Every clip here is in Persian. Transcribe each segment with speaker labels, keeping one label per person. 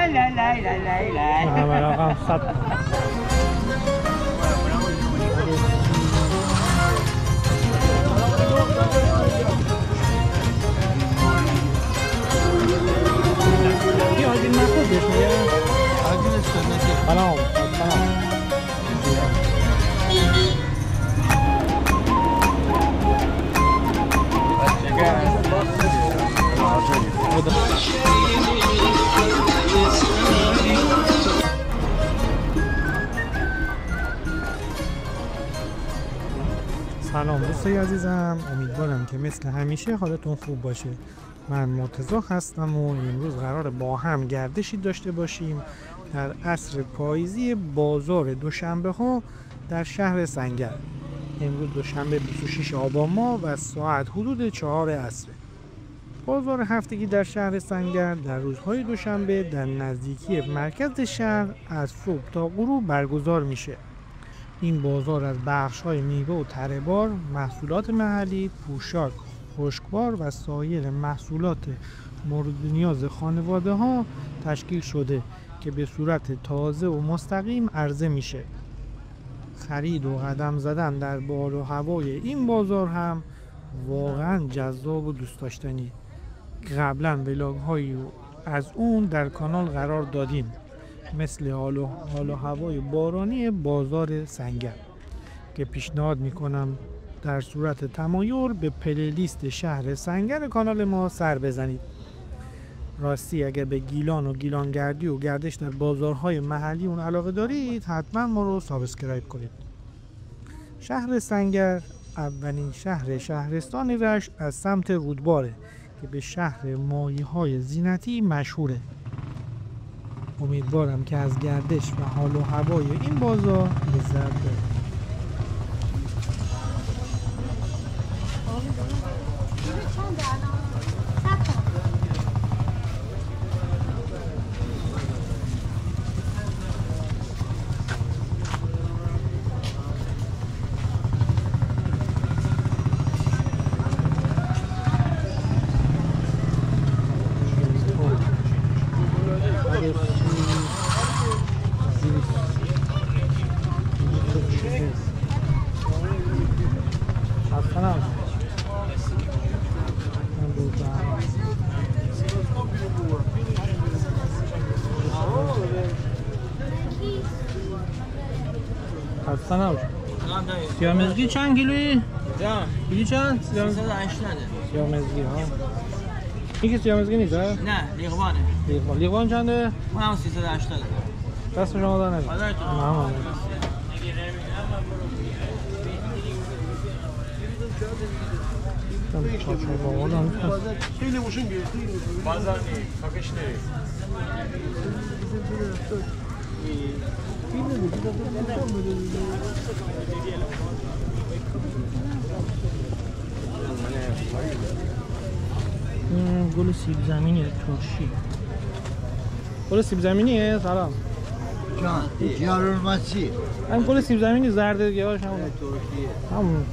Speaker 1: محمد آقا 100 یه آجین نخود بهش میگه
Speaker 2: آجین سنتی
Speaker 1: سلام سلام دوستای عزیزم، امیدوارم که مثل همیشه حالتون خوب باشه. من مرتضی هستم و امروز قراره با هم گردشی داشته باشیم در عصر پاییزی بازار دوشنبه ها در شهر سنگر. امروز دوشنبه 26 آبان ماه و ساعت حدود 4 عصر. بازار هفتگی در شهر سنگر در روزهای دوشنبه در نزدیکی مرکز شهر از صبح تا غروب برگزار میشه. این بازار از بخش‌های میوه و تره‌بار، محصولات محلی، پوشاک، خشکبار و سایر محصولات مورد نیاز خانواده‌ها تشکیل شده که به صورت تازه و مستقیم عرضه میشه. خرید و قدم زدن در بال و هوای این بازار هم واقعا جذاب و دوست داشتنی. قبلا ولاگ‌هایی از اون در کانال قرار دادیم، مثل حال و هوای بارانی بازار سنگر که پیشنهاد میکنم در صورت تمایل به پلیلیست شهر سنگر کانال ما سر بزنید. راستی اگر به گیلان و گیلانگردی و گردش در بازارهای محلی اون علاقه دارید، حتما ما رو سابسکرایب کنید. شهر سنگر اولین شهرستان رشت از سمت رودباره که به شهر مایه‌های زینتی مشهوره. امیدوارم که از گردش و حال و هوای این بازار لذت ببرید. سیامزگی چند کیلویی؟ کیلو چند؟
Speaker 2: 380
Speaker 1: سیامزگی ها. این که سیامزگی نیست ها؟
Speaker 2: نه لیغوانه.
Speaker 1: لیغوان چنده؟
Speaker 2: اون هم 380.
Speaker 1: دست شما دار نگه. ممنون. چاچای باقال هم
Speaker 3: خیلی موشون گرفتی بازار نی کاکش نی
Speaker 1: گل سیب زمینی ترشی. گل سیب زمینیه؟ سلام
Speaker 4: جان جارورماسی.
Speaker 1: هم گل سیب زمینی زرده دیگه باش همون همون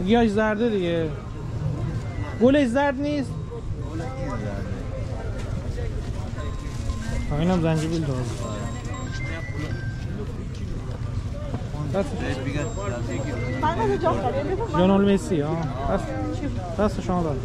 Speaker 1: گیاهش زرده دیگه. گلش زرد نیست؟ اینم زنجبیل داره. جانول مسی ها. دست شما داره.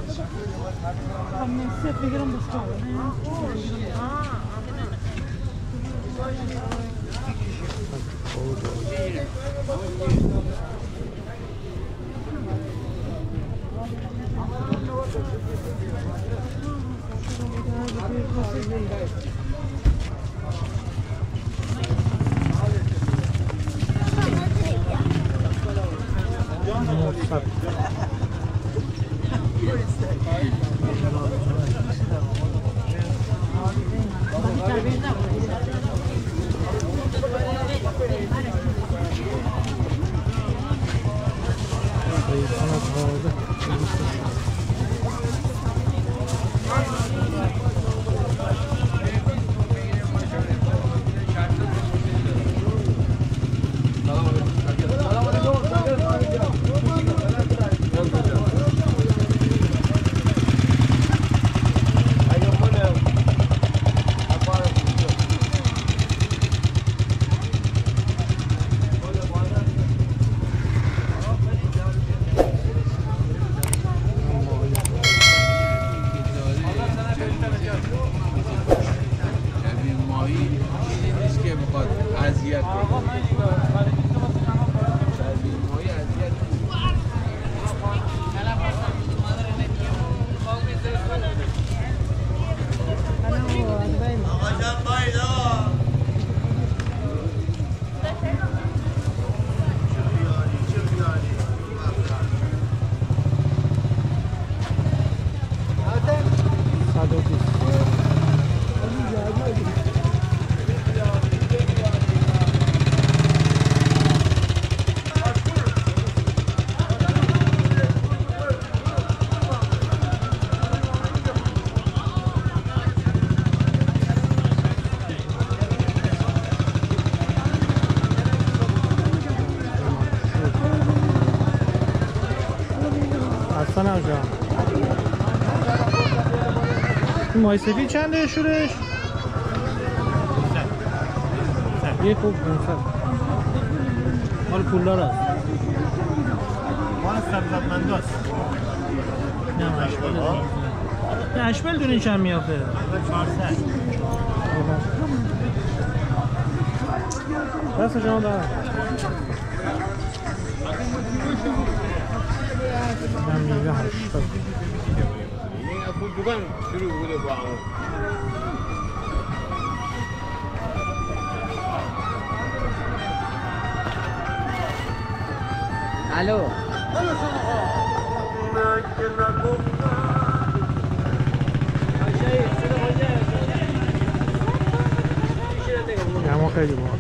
Speaker 3: اذیت
Speaker 1: حسن جان این مای سفید چنده شورش؟ یه خوب 500 حال پولدار است
Speaker 3: مال ثروتمند است
Speaker 1: نه اشبال نه اشبال دونی چند میافته
Speaker 3: 400
Speaker 1: دست شما دارم من میوه 80
Speaker 3: این اپول دوگان شروع بوده با هم
Speaker 2: الو
Speaker 1: اما خیلی باحال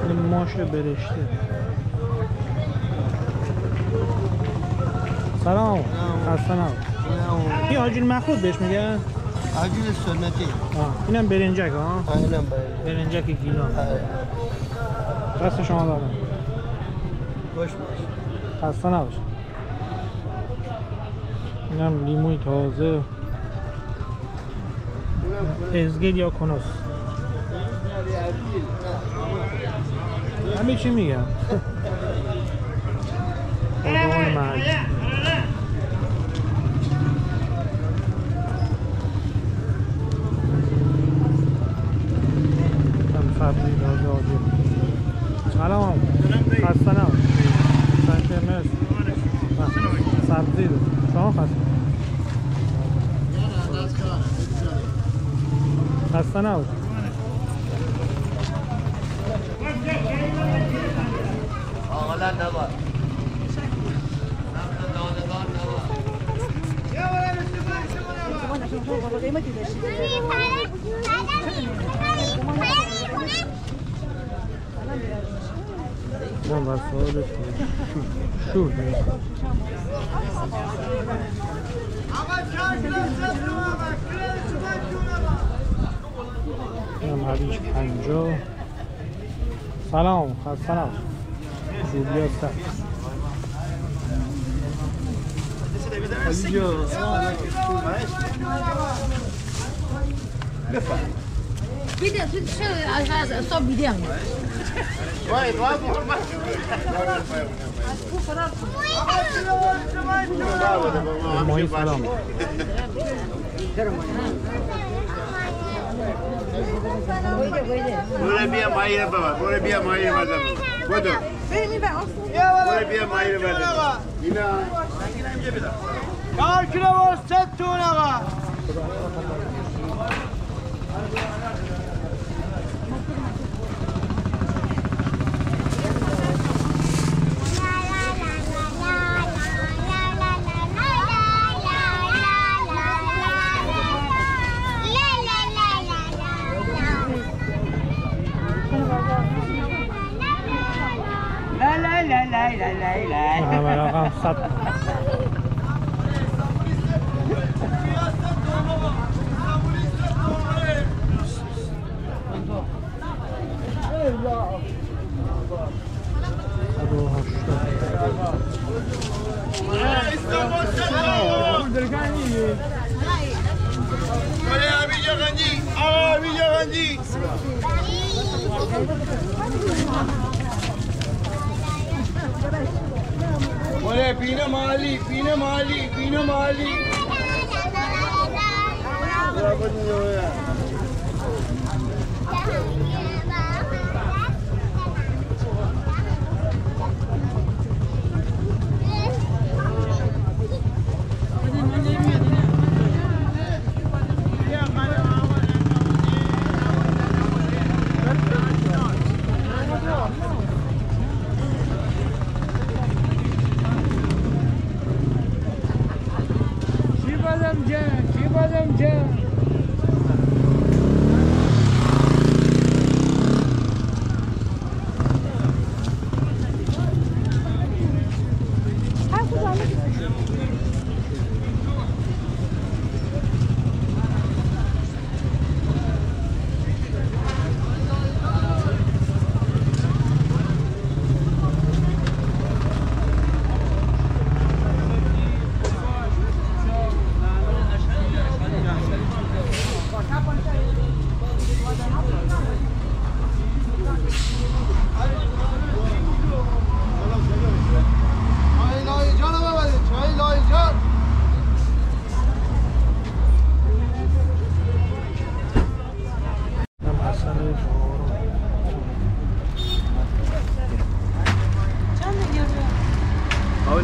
Speaker 1: این ماش برشته سلام خسته نباش این آجیل مخلوط بهش میگن
Speaker 4: عجیل سنتی
Speaker 1: اینم برنجک ها
Speaker 4: اینم
Speaker 1: برنجک گیلان دست شما دارم
Speaker 4: باش
Speaker 1: خسته نباش اینم لیموی تازه ازگل یا کنوس همه چی میگم آدمان محلی سبزی تازه آجیل سلام خسته نباش سنکه مرسی سبزی دو شما خسته نباش
Speaker 4: آقلا نباد
Speaker 1: من بر سوال شور دارم اینم هویج 50 سلام خسته نباش جولیا سبز
Speaker 5: بیده تو چه از حساب بیدیم
Speaker 1: ماهی سلام
Speaker 3: برو بیا ماهی رو ببر برو بیا ماهی رو بزن بودو برو بیا ماهی رو بزن اینا
Speaker 4: 4 کیلو و 100 تون آقا
Speaker 1: همه رقم 100
Speaker 3: बोले पीने माली पीने माली पीने माली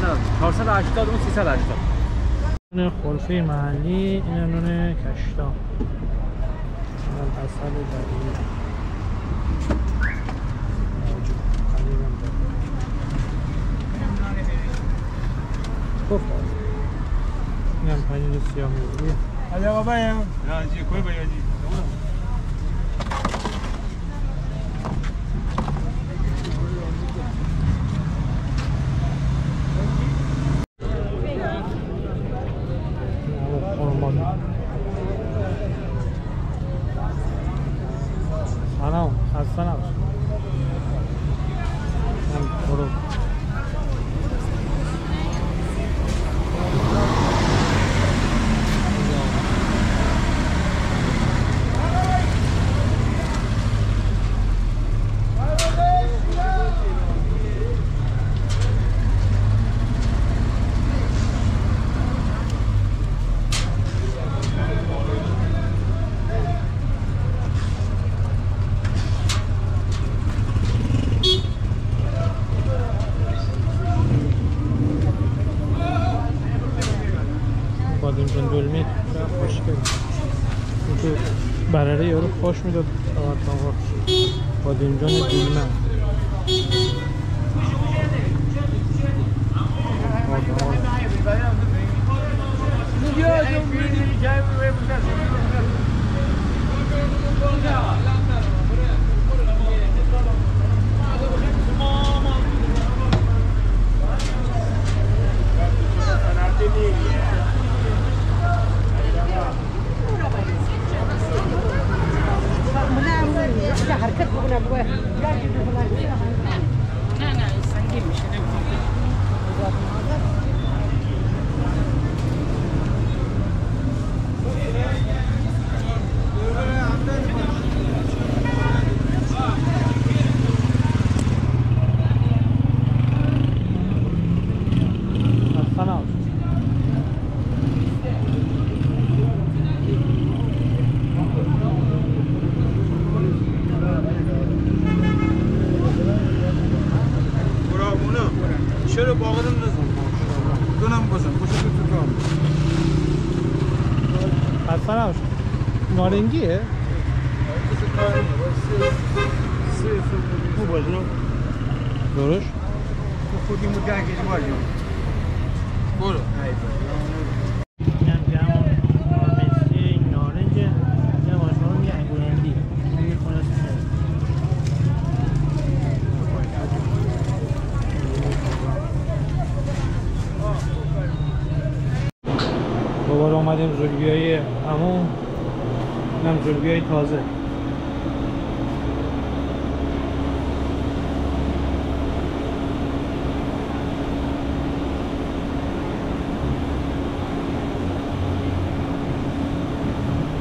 Speaker 6: نه 480 اون 380.
Speaker 1: نون خلفه محلی، این نون کشتا، این اصل دقیق این هم پنیر سیاه مرغی.
Speaker 3: علی آقا بایم راجی کوی بایدی
Speaker 1: سلام، خسته نباش. برو. بادمجان دلمه خوشگل. تو برره یارو خوش میداد بادمجان دلمه.
Speaker 5: حركات بقولها بقى لا سنجيب مش
Speaker 3: چرا باقرم نزن دونم بزن بوشه تو کام
Speaker 1: خسته نباش. نارنگیه؟
Speaker 3: خوب باشه
Speaker 1: درش؟
Speaker 3: تو خودی مو درگیری باید برو
Speaker 1: این هم که همون مسی این نارنجه، یه باشمون میگه انگولندی اون میخونه سنه. دوباره اومدیم زولبیای همون، اینم زولبیای تازه.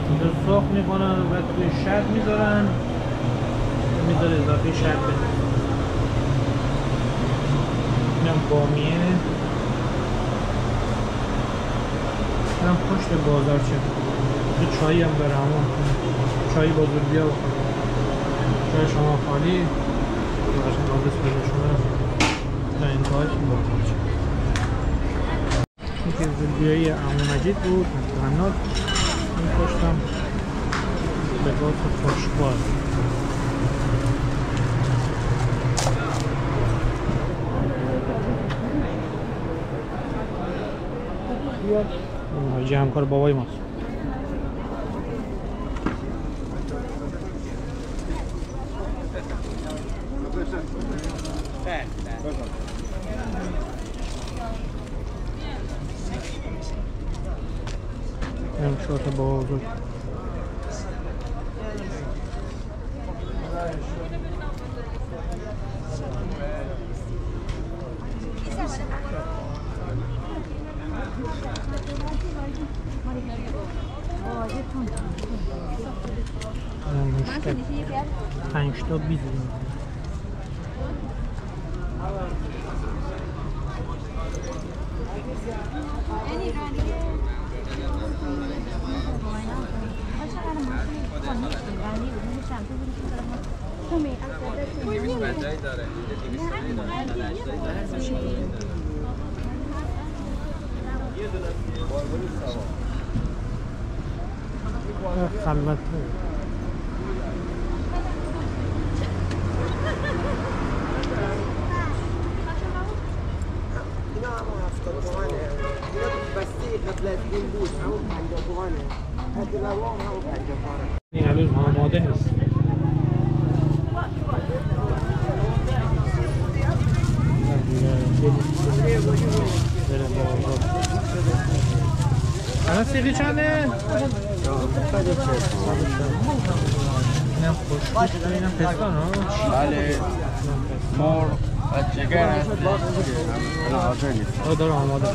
Speaker 1: اینجا سرخ میکنن و توی شرط میذارن، میذاره اضافه شرط بده. اینم بامیه، اینم پشت بازار چه چایی هم داره، همون چایی با زولبیا بخورم. جای شما خالی برشون آدرس بزرشونه تا انتهای این بازار شد. این که زلبیایی عمو مجید بود قنات این پشتم لباس خوشبار این حاجی همکار بابای ماست. این شورت بزرگ پنج تا 20 خلوت این هنوز آماده هست. الان سیقی چنده؟ اینم خوشبوش اینم پستان ها؟
Speaker 3: بله مور و جگر هست
Speaker 1: داره آماده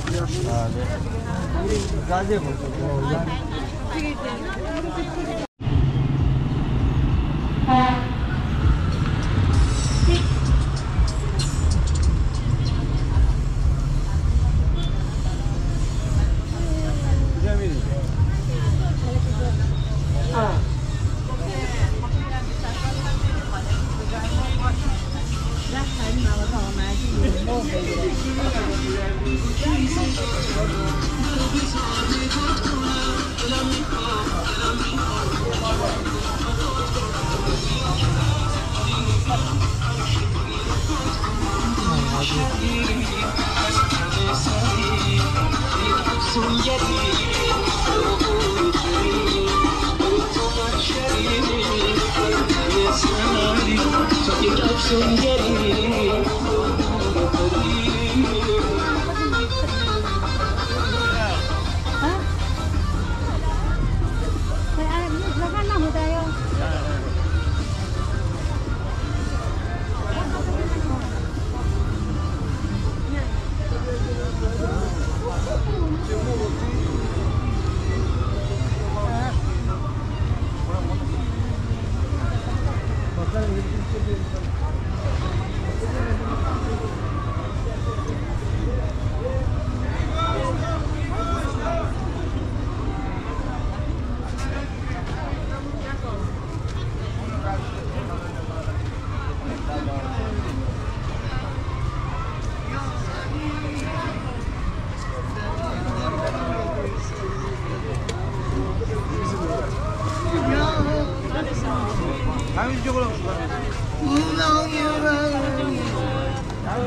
Speaker 4: زاده بود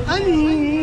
Speaker 4: 아니